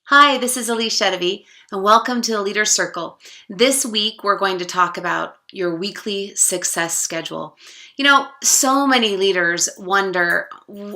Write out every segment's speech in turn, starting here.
Hi, this is Alysse Sedivy, and welcome to the Leader Circle. This week, we're going to talk about your weekly success schedule. So many leaders wonder,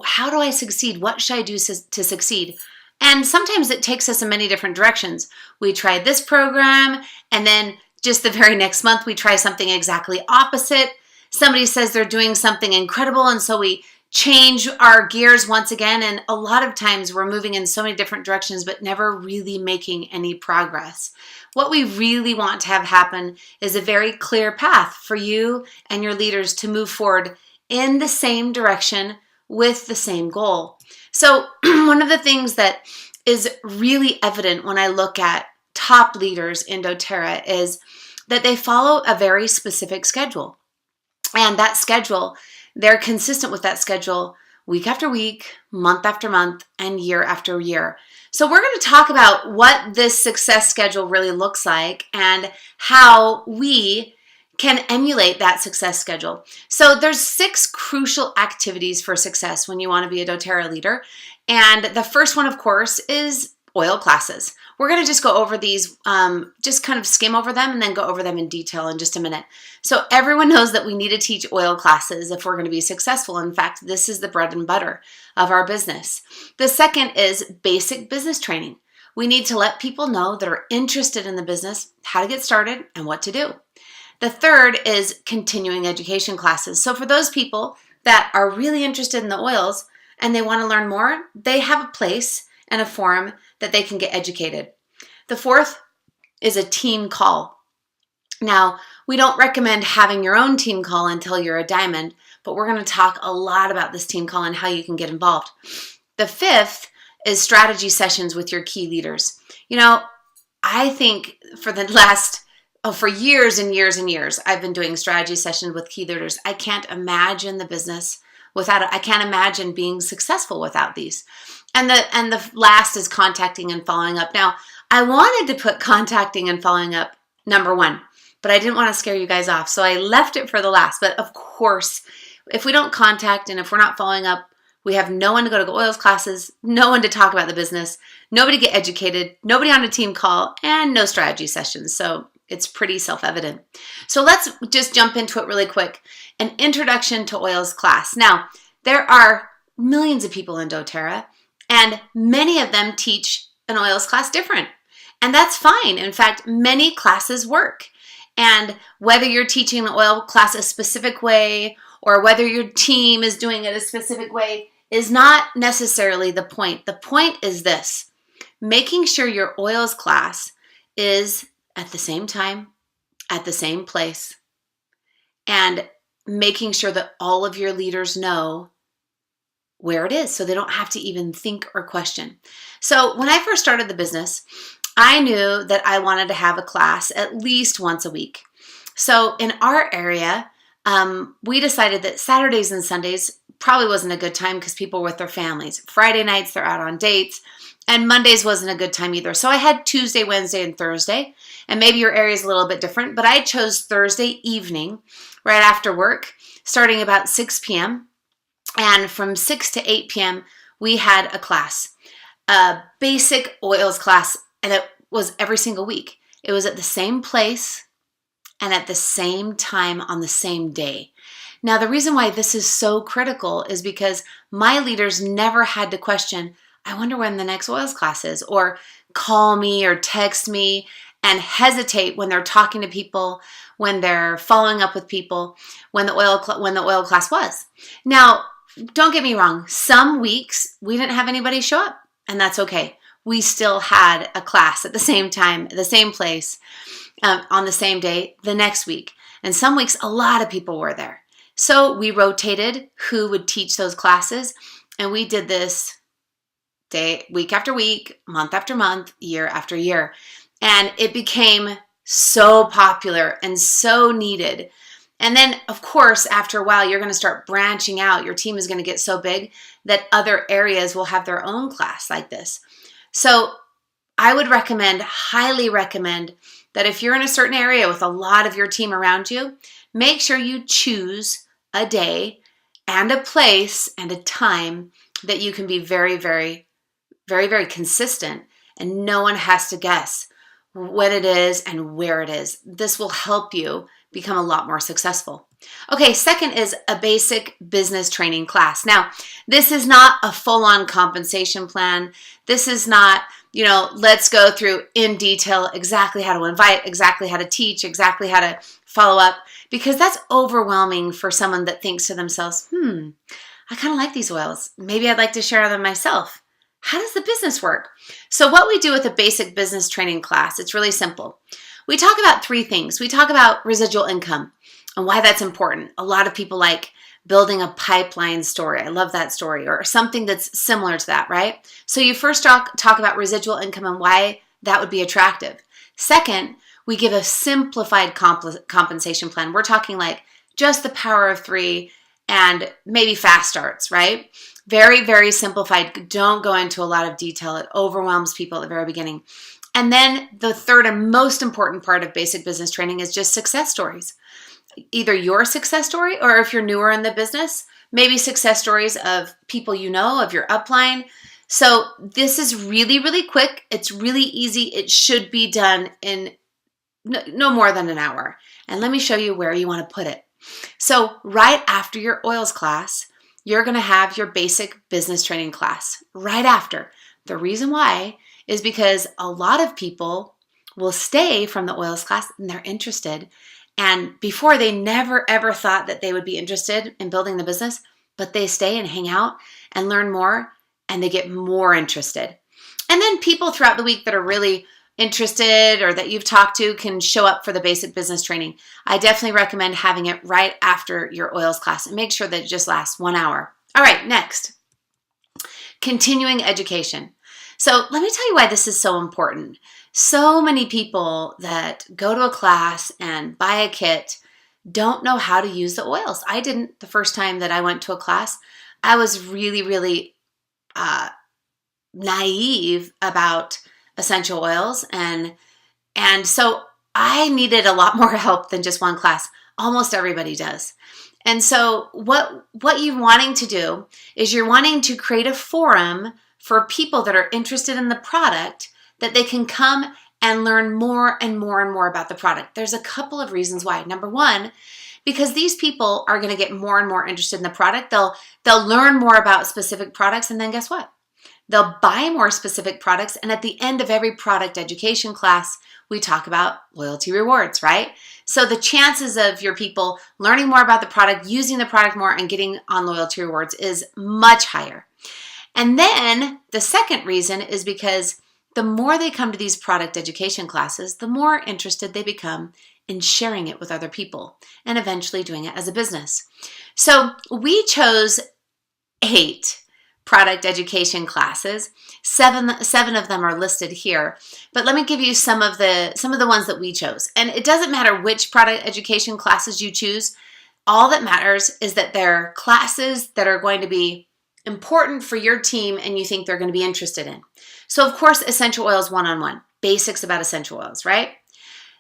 how do I succeed? What should I do to succeed? And sometimes it takes us in many different directions. We try this program, and then just the very next month, we try something exactly opposite. Somebody says they're doing something incredible, and so we change our gears once again, and a lot of times we're moving in so many different directions but never really making any progress. What we really want to have happen is a very clear path for you and your leaders to move forward in the same direction with the same goal. So one of the things that is really evident when I look at top leaders in doTERRA is that they follow a very specific schedule. And that schedule, they're consistent with that schedule week after week, month after month, and year after year. So we're going to talk about what this success schedule really looks like and how we can emulate that success schedule. So there's 6 crucial activities for success when you want to be a doTERRA leader. And the first one, of course, is oil classes. We're going to just go over these, just kind of skim over them and then go over them in detail in just a minute. So everyone knows that we need to teach oil classes if we're going to be successful. In fact, this is the bread and butter of our business. The second is basic business training. We need to let people know that are interested in the business how to get started and what to do. The third is continuing education classes. So for those people that are really interested in the oils and they want to learn more, they have a place and a forum that they can get educated. The fourth is a team call. Now, we don't recommend having your own team call until you're a diamond, but we're going to talk a lot about this team call and how you can get involved. The fifth is strategy sessions with your key leaders. I think for years and years and years, I've been doing strategy sessions with key leaders. I can't imagine the business without it. I can't imagine being successful without these. And the last is contacting and following up. Now, I wanted to put contacting and following up number 1, but I didn't want to scare you guys off, so I left it for the last. But of course, if we don't contact and if we're not following up, we have no one to go to oils classes, no one to talk about the business, nobody to get educated, nobody on a team call, and no strategy sessions. So it's pretty self-evident. So let's just jump into it really quick. An introduction to oils class. Now, there are millions of people in doTERRA, and many of them teach an oils class different. And that's fine. In fact, many classes work. And whether you're teaching the oil class a specific way or whether your team is doing it a specific way is not necessarily the point. The point is this: making sure your oils class is at the same time, at the same place, and making sure that all of your leaders know where it is so they don't have to even think or question. So when I first started the business, I knew that I wanted to have a class at least once a week. So in our area, we decided that Saturdays and Sundays probably wasn't a good time because people were with their families. Friday nights, they're out on dates, and Mondays wasn't a good time either. So I had Tuesday, Wednesday, and Thursday, and maybe your area is a little bit different, but I chose Thursday evening right after work, starting about 6 p.m., and from 6 to 8 p.m., we had a class, a basic oils class, and it was every single week. It was at the same place and at the same time on the same day. Now, the reason why this is so critical is because my leaders never had to question, I wonder when the next oils class is, or call me or text me and hesitate when they're talking to people, when they're following up with people, when the oil class was. Now, don't get me wrong. Some weeks we didn't have anybody show up, and that's okay. We still had a class at the same time, the same place, on the same day the next week. And some weeks a lot of people were there. So we rotated who would teach those classes, and we did this week after week, month after month, year after year. And it became so popular and so needed. And then, of course, after a while, you're going to start branching out. Your team is going to get so big that other areas will have their own class like this. So I would highly recommend, that if you're in a certain area with a lot of your team around you, make sure you choose a day and a place and a time that you can be very, very, very, very consistent and no one has to guess what it is and where it is. This will help you become a lot more successful. Okay, second is a basic business training class. Now, this is not a full-on compensation plan. This is not, let's go through in detail exactly how to invite, exactly how to teach, exactly how to follow up, because that's overwhelming for someone that thinks to themselves, I kind of like these oils. Maybe I'd like to share them myself. How does the business work? So what we do with a basic business training class, it's really simple. We talk about three things. We talk about residual income and why that's important. A lot of people like building a pipeline story. I love that story, or something that's similar to that, right? So you first talk about residual income and why that would be attractive. Second, we give a simplified compensation plan. We're talking like just the power of three and maybe fast starts, right? Very, very simplified. Don't go into a lot of detail. It overwhelms people at the very beginning. And then the third and most important part of basic business training is just success stories. Either your success story, or if you're newer in the business, maybe success stories of people you know, of your upline. So this is really, really quick. It's really easy. It should be done in no more than an hour. And let me show you where you want to put it. So right after your oils class, you're going to have your basic business training class right after. The reason why is because a lot of people will stay from the oils class and they're interested. And before, they never ever thought that they would be interested in building the business, but they stay and hang out and learn more, and they get more interested. And then people throughout the week that are really interested or that you've talked to can show up for the basic business training. I definitely recommend having it right after your oils class, and make sure that it just lasts 1 hour. All right, next, continuing education. So let me tell you why this is so important. So many people that go to a class and buy a kit don't know how to use the oils. I didn't the first time that I went to a class. I was really, really naive about essential oils. And so I needed a lot more help than just one class. Almost everybody does. And so what you're wanting to do is you're wanting to create a forum for people that are interested in the product, that they can come and learn more and more and more about the product. There's a couple of reasons why. Number one, because these people are going to get more and more interested in the product. They'll learn more about specific products, and then guess what? They'll buy more specific products, and at the end of every product education class, we talk about loyalty rewards, right? So the chances of your people learning more about the product, using the product more, and getting on loyalty rewards is much higher. And then the second reason is because the more they come to these product education classes, the more interested they become in sharing it with other people and eventually doing it as a business. So we chose 8 product education classes. Seven of them are listed here, but let me give you some of the ones that we chose. And it doesn't matter which product education classes you choose. All that matters is that they're classes that are going to be important for your team and you think they're going to be interested in. So of course, essential oils 1-on-1, basics about essential oils, right?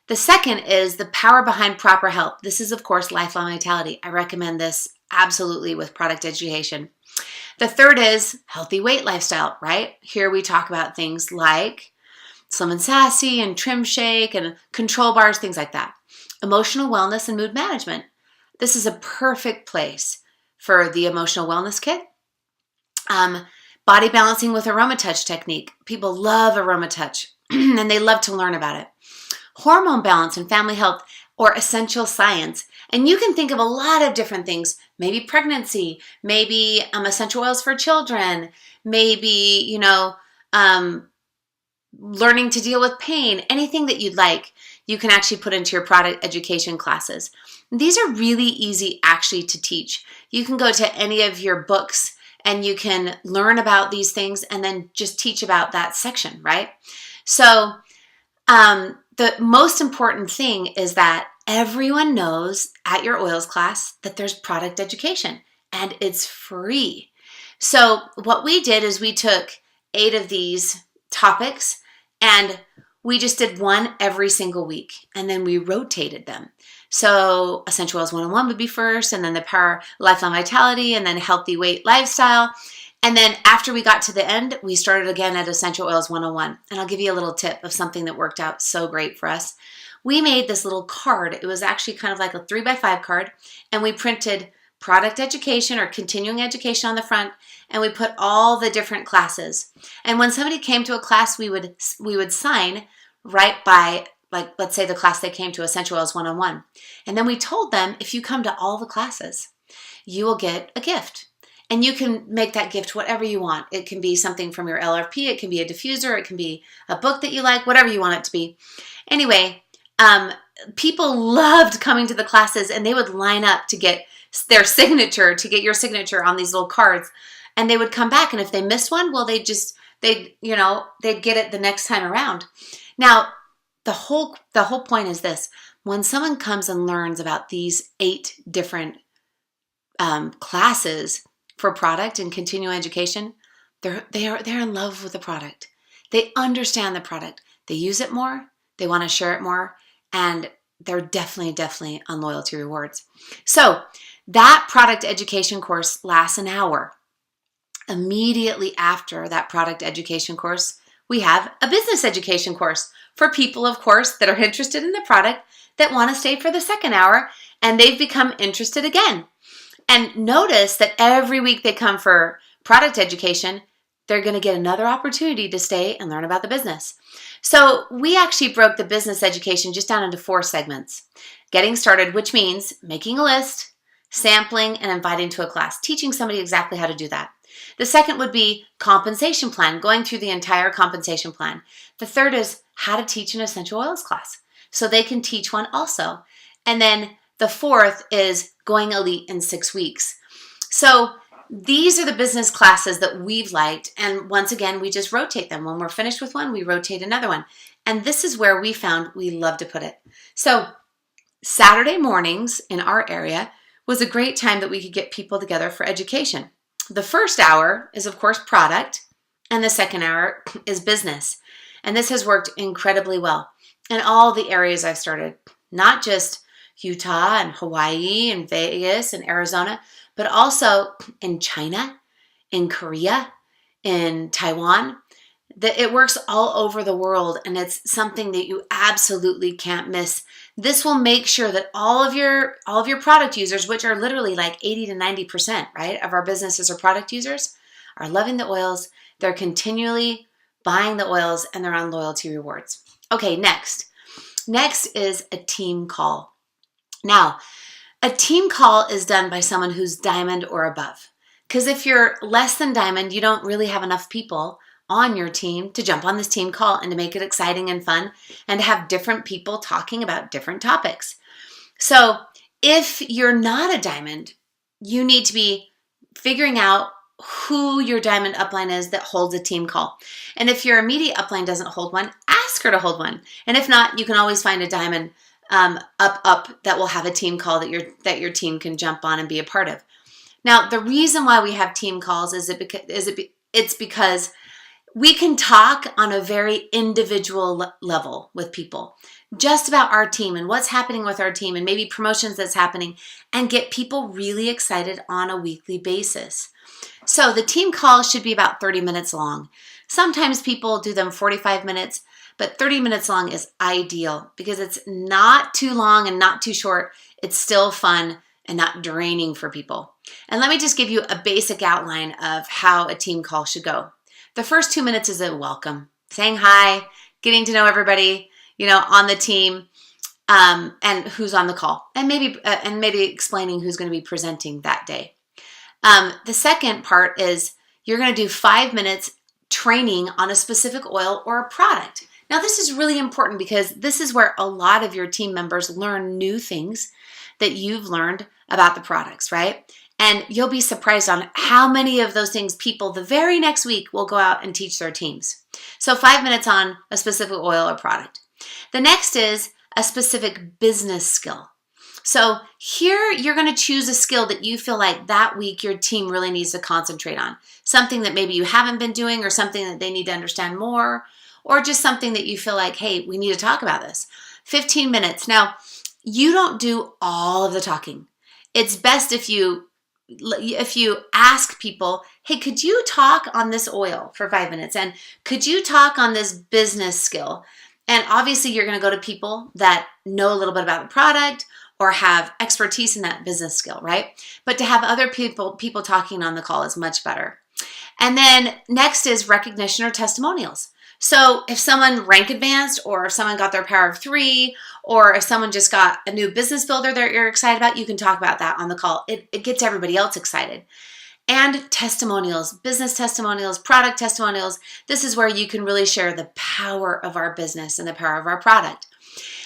The second is the power behind proper health. This is of course lifelong vitality. I recommend this absolutely with product education. The third is healthy weight lifestyle, right? Here we talk about things like Slim and Sassy and Trim Shake and control bars, things like that. Emotional wellness and mood management. This is a perfect place for the emotional wellness kit. Body balancing with aroma touch technique. People love aroma touch and they love to learn about it. Hormone balance and family health, or essential science. And you can think of a lot of different things. Maybe pregnancy, maybe essential oils for children, maybe, learning to deal with pain, anything that you'd like, you can actually put into your product education classes. These are really easy actually to teach. You can go to any of your books and you can learn about these things and then just teach about that section, right? So the most important thing is that everyone knows at your oils class that there's product education and it's free. So what we did is we took 8 of these topics and we just did one every single week and then we rotated them. So essential oils 101 would be first, and then the power lifelong vitality, and then healthy weight lifestyle. And then after we got to the end, we started again at Essential Oils 101. And I'll give you a little tip of something that worked out so great for us. We made this little card. It was actually kind of like a 3x5 card. And we printed product education or continuing education on the front. And we put all the different classes. And when somebody came to a class, we would sign right by, like, let's say the class they came to, Essential Oils 101. And then we told them, if you come to all the classes, you will get a gift. And you can make that gift whatever you want. It can be something from your LRP. It can be a diffuser. It can be a book that you like, whatever you want it to be. Anyway, people loved coming to the classes, and they would line up to get their signature, to get your signature on these little cards. And they would come back, and if they missed one, well, they'd get it the next time around. Now, the whole point is this. When someone comes and learns about these 8 different classes for product and continuing education, they're in love with the product. They understand the product. They use it more. They want to share it more. And they're definitely on loyalty rewards. So that product education course lasts an hour. Immediately after that product education course, we have a business education course for people, of course, that are interested in the product, that want to stay for the second hour, and they've become interested again. And notice that every week they come for product education, they're going to get another opportunity to stay and learn about the business. So we actually broke the business education just down into 4 segments. Getting started, which means making a list, sampling, and inviting to a class, teaching somebody exactly how to do that. The second would be compensation plan, going through the entire compensation plan. The third is how to teach an essential oils class, so they can teach one also. And then the fourth is going elite in 6 weeks. So these are the business classes that we've liked. And once again, we just rotate them. When we're finished with one, we rotate another one. And this is where we found we love to put it. So Saturday mornings in our area was a great time that we could get people together for education. The first hour is, of course, product, and the second hour is business. And this has worked incredibly well in all the areas I've started, not just Utah and Hawaii and Vegas and Arizona, but also in China, in Korea, in Taiwan. It works all over the world, and it's something that you absolutely can't miss. This will make sure that all of your product users, which are literally like 80 to 90%, right, of our businesses or product users, are loving the oils. They're continually buying the oils, and they're on loyalty rewards. Okay, next. Next is a team call. Now, a team call is done by someone who's diamond or above. Because if you're less than diamond, you don't really have enough people on your team to jump on this team call and to make it exciting and fun and to have different people talking about different topics. So if you're not a diamond, you need to be figuring out who your diamond upline is that holds a team call. And if your immediate upline doesn't hold one, ask her to hold one. And if not, you can always find a diamond up that will have a team call that your team can jump on and be a part of. Now, the reason why we have team calls it's because we can talk on a very individual level with people, just about our team and what's happening with our team and maybe promotions that's happening, and get people really excited on a weekly basis. So the team call should be about 30 minutes long. Sometimes people do them 45 minutes, but 30 minutes long is ideal because it's not too long and not too short. It's still fun and not draining for people. And let me just give you a basic outline of how a team call should go. The first 2 minutes is a welcome, saying hi, getting to know everybody, on the team, and who's on the call, and maybe explaining who's going to be presenting that day. The second part is you're going to do 5 minutes training on a specific oil or a product. Now, this is really important because this is where a lot of your team members learn new things that you've learned about the products, right? And you'll be surprised on how many of those things people the very next week will go out and teach their teams. So 5 minutes on a specific oil or product. The next is a specific business skill. So here you're going to choose a skill that you feel like that week your team really needs to concentrate on. Something that maybe you haven't been doing or something that they need to understand more, or just something that you feel like, hey, we need to talk about this. 15 minutes. Now, you don't do all of the talking. It's best if you if you ask people, hey, could you talk on this oil for 5 minutes? And could you talk on this business skill? And obviously you're going to go to people that know a little bit about the product or have expertise in that business skill, right? But to have other people talking on the call is much better. And then next is recognition or testimonials. So if someone rank advanced, or if someone got their power of 3, or if someone just got a new business builder that you're excited about, you can talk about that on the call. It gets everybody else excited. And testimonials, business testimonials, product testimonials. This is where you can really share the power of our business and the power of our product.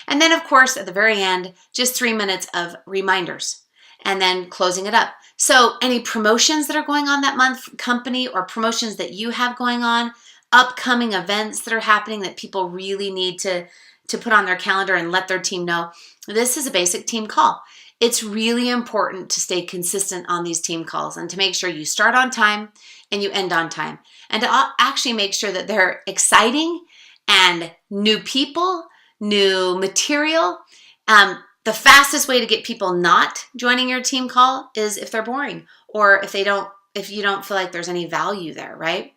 And then, of course, at the very end, just 3 minutes of reminders and then closing it up. So any promotions that are going on that month, company, or promotions that you have going on, upcoming events that are happening that people really need to put on their calendar and let their team know. This is a basic team call. It's really important to stay consistent on these team calls and to make sure you start on time and you end on time, and to actually make sure that they're exciting and new people, new material. The fastest way to get people not joining your team call is if they're boring, or if you don't feel like there's any value there, right?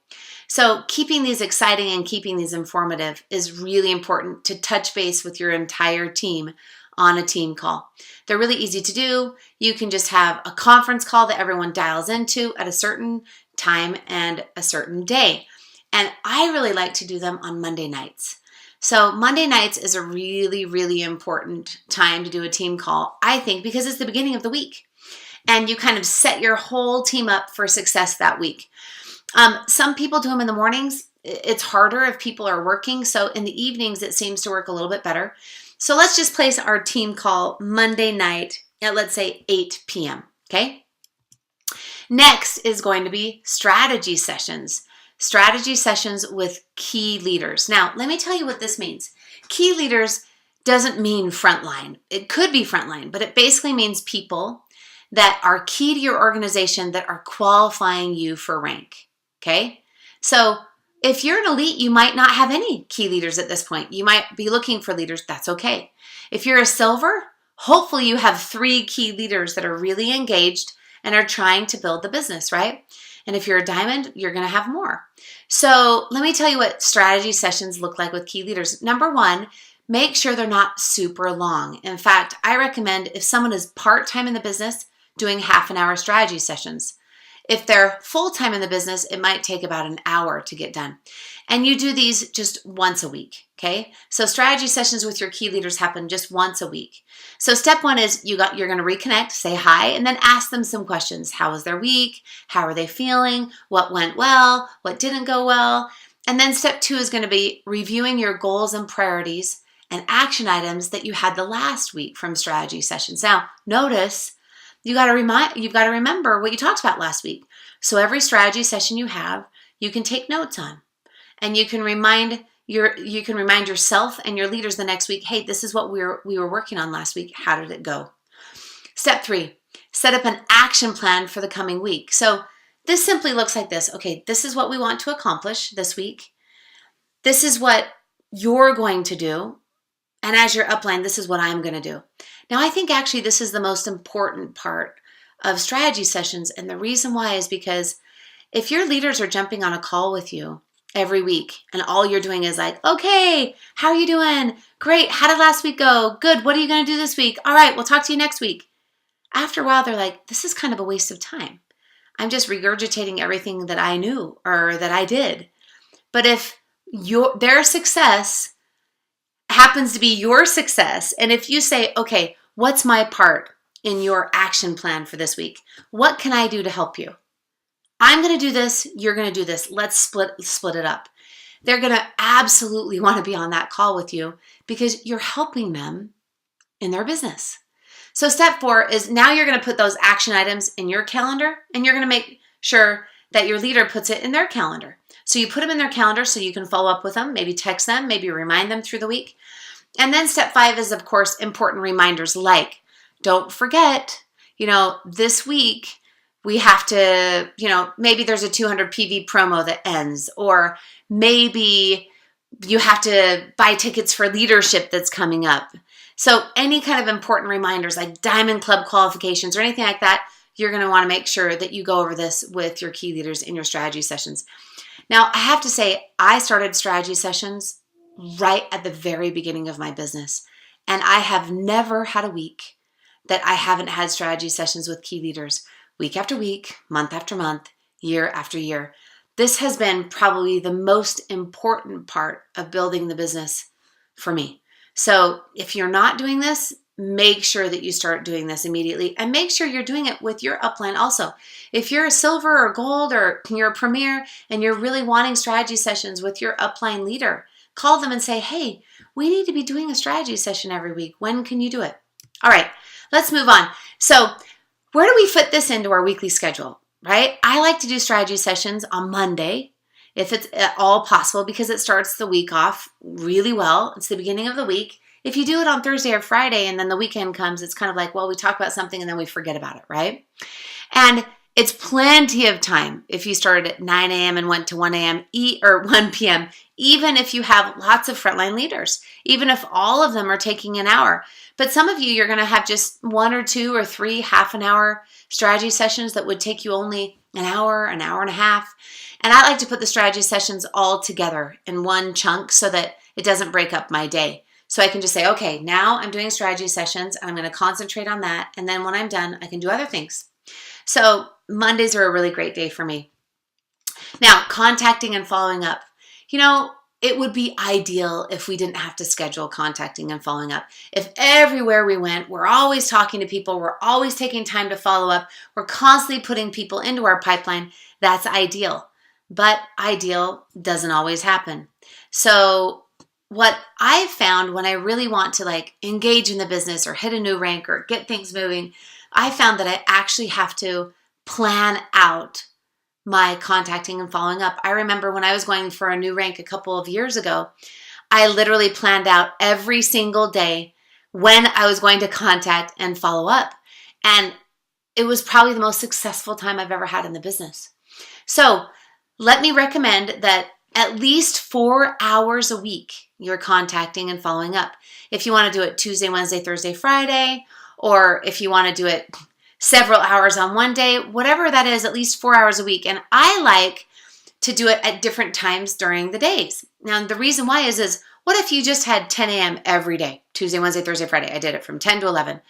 So keeping these exciting and keeping these informative is really important to touch base with your entire team on a team call. They're really easy to do. You can just have a conference call that everyone dials into at a certain time and a certain day. And I really like to do them on Monday nights. So Monday nights is a really, really important time to do a team call, I think, because it's the beginning of the week. And you kind of set your whole team up for success that week. Some people do them in the mornings. It's harder if people are working. So in the evenings, it seems to work a little bit better. So let's just place our team call Monday night at, let's say, 8 p.m. Okay. Next is going to be strategy sessions. Strategy sessions with key leaders. Now, let me tell you what this means. Key leaders doesn't mean frontline. It could be frontline, but it basically means people that are key to your organization that are qualifying you for rank. Okay? So if you're an elite, you might not have any key leaders at this point. You might be looking for leaders. That's okay. If you're a silver, hopefully you have 3 key leaders that are really engaged and are trying to build the business, right? And if you're a diamond, you're going to have more. So let me tell you what strategy sessions look like with key leaders. Number 1, make sure they're not super long. In fact, I recommend, if someone is part-time in the business, doing half an hour strategy sessions. If they're full-time in the business, it might take about an hour to get done. And you do these just once a week, okay? So strategy sessions with your key leaders happen just once a week. So step 1 is you're going to reconnect, say hi, and then ask them some questions. How was their week? How are they feeling? What went well? What didn't go well? And then step 2 is going to be reviewing your goals and priorities and action items that you had the last week from strategy sessions. Now, notice you've got to remember what you talked about last week. So every strategy session you have, you can take notes on, and you can remind yourself and your leaders the next week, hey, this is what we were working on last week. How did it go? Step 3, set up an action plan for the coming week. So this simply looks like this. Okay, this is what we want to accomplish this week. This is what you're going to do. And as your upline, this is what I'm going to do. Now, I think actually this is the most important part of strategy sessions. And the reason why is because if your leaders are jumping on a call with you every week and all you're doing is like, okay, how are you doing? Great. How did last week go? Good. What are you going to do this week? All right, we'll talk to you next week. After a while, they're like, this is kind of a waste of time. I'm just regurgitating everything that I knew or that I did. But if their success happens to be your success, and if you say, okay, what's my part in your action plan for this week? What can I do to help you? I'm going to do this. You're going to do this. Let's split it up. They're going to absolutely want to be on that call with you because you're helping them in their business. So step 4 is now you're going to put those action items in your calendar, and you're going to make sure that your leader puts it in their calendar. So you put them in their calendar so you can follow up with them, maybe text them, maybe remind them through the week. And then step 5 is, of course, important reminders like, don't forget, this week we have to, maybe there's a 200 PV promo that ends, or maybe you have to buy tickets for leadership that's coming up. So any kind of important reminders like Diamond Club qualifications or anything like that, you're going to want to make sure that you go over this with your key leaders in your strategy sessions. Now, I have to say, I started strategy sessions right at the very beginning of my business, and I have never had a week that I haven't had strategy sessions with key leaders, week after week, month after month, year after year. This has been probably the most important part of building the business for me. So if you're not doing this, make sure that you start doing this immediately, and make sure you're doing it with your upline also. If you're a silver or gold, or you're a premier and you're really wanting strategy sessions with your upline leader, call them and say, hey, we need to be doing a strategy session every week. When can you do it? All right, let's move on. So where do we fit this into our weekly schedule, right? I like to do strategy sessions on Monday, if it's at all possible, because it starts the week off really well. It's the beginning of the week. If you do it on Thursday or Friday and then the weekend comes, it's kind of like, well, we talk about something and then we forget about it, right? And it's plenty of time if you started at 9 a.m. and went to 1 a.m. or 1 p.m., even if you have lots of frontline leaders, even if all of them are taking an hour. But some of you, you're going to have just 1 or 2 or 3 half-an-hour strategy sessions that would take you only an hour and a half. And I like to put the strategy sessions all together in one chunk so that it doesn't break up my day. So I can just say, okay, now I'm doing strategy sessions and I'm going to concentrate on that. And then when I'm done, I can do other things. So Mondays are a really great day for me. Now, contacting and following up. It would be ideal if we didn't have to schedule contacting and following up. If everywhere we went, we're always talking to people, we're always taking time to follow up, we're constantly putting people into our pipeline, that's ideal. But ideal doesn't always happen. So what I've found when I really want to engage in the business or hit a new rank or get things moving, I found that I actually have to plan out my contacting and following up. I remember when I was going for a new rank a couple of years ago, I literally planned out every single day when I was going to contact and follow up. And it was probably the most successful time I've ever had in the business. So let me recommend that at least 4 hours a week you're contacting and following up. If you want to do it Tuesday, Wednesday, Thursday, Friday, or if you want to do it several hours on one day, whatever that is, at least 4 hours a week. And I like to do it at different times during the days. Now, the reason why is what if you just had 10 a.m. every day, Tuesday, Wednesday, Thursday, Friday? I did it from 10 to 11.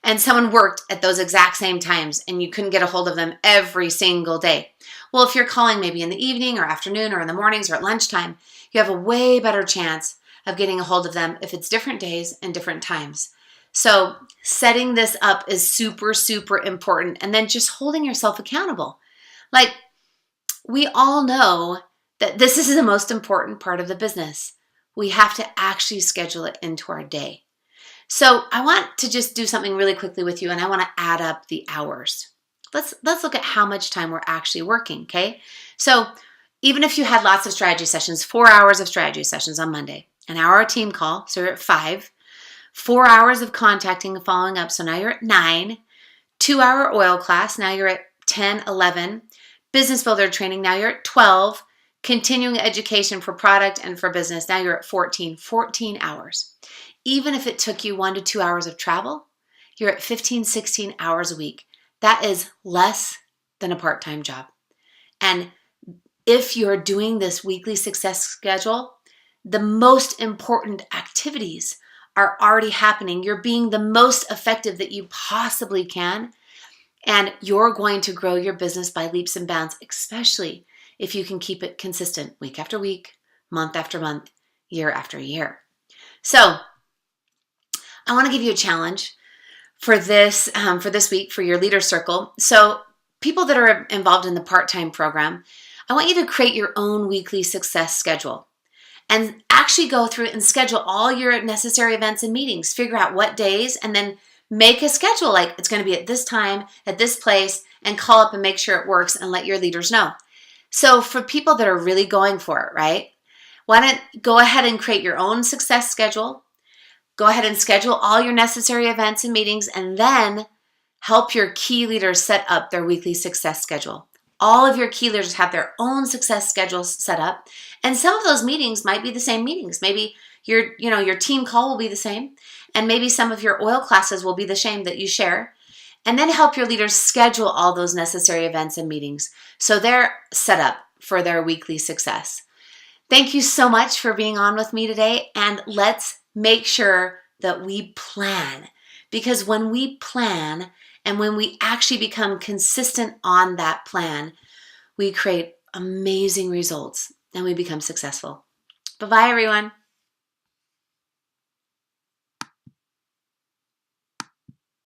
And someone worked at those exact same times and you couldn't get a hold of them every single day. Well, if you're calling maybe in the evening or afternoon or in the mornings or at lunchtime, you have a way better chance of getting a hold of them if it's different days and different times. So setting this up is super, super important. And then just holding yourself accountable. We all know that this is the most important part of the business. We have to actually schedule it into our day. So I want to just do something really quickly with you, and I want to add up the hours. Let's look at how much time we're actually working, okay? So even if you had lots of strategy sessions, 4 hours of strategy sessions on Monday, an hour a team call, so you're at 5, 4 hours of contacting and following up, so now you're at 9, 2-hour oil class, now you're at 10, 11, business builder training, now you're at 12, continuing education for product and for business, now you're at 14 hours. Even if it took you 1 to 2 hours of travel, you're at 15, 16 hours a week. That is less than a part-time job. And if you're doing this weekly success schedule, the most important activities are already happening. You're being the most effective that you possibly can, and you're going to grow your business by leaps and bounds, especially if you can keep it consistent week after week, month after month, year after year. So I want to give you a challenge for this week for your leader circle. So people that are involved in the part-time program, I want you to create your own weekly success schedule and actually go through and schedule all your necessary events and meetings. Figure out what days and then make a schedule like it's going to be at this time, at this place, and call up and make sure it works and let your leaders know. So for people that are really going for it, right? Why don't go ahead and create your own success schedule. Go ahead and schedule all your necessary events and meetings, and then help your key leaders set up their weekly success schedule. All of your key leaders have their own success schedules set up, and some of those meetings might be the same meetings. Maybe your team call will be the same, and maybe some of your oil classes will be the same that you share. and then help your leaders schedule all those necessary events and meetings so they're set up for their weekly success. Thank you so much for being on with me today, and let's make sure that we plan, because when we plan and when we actually become consistent on that plan, we create amazing results and we become successful. Bye-bye, everyone.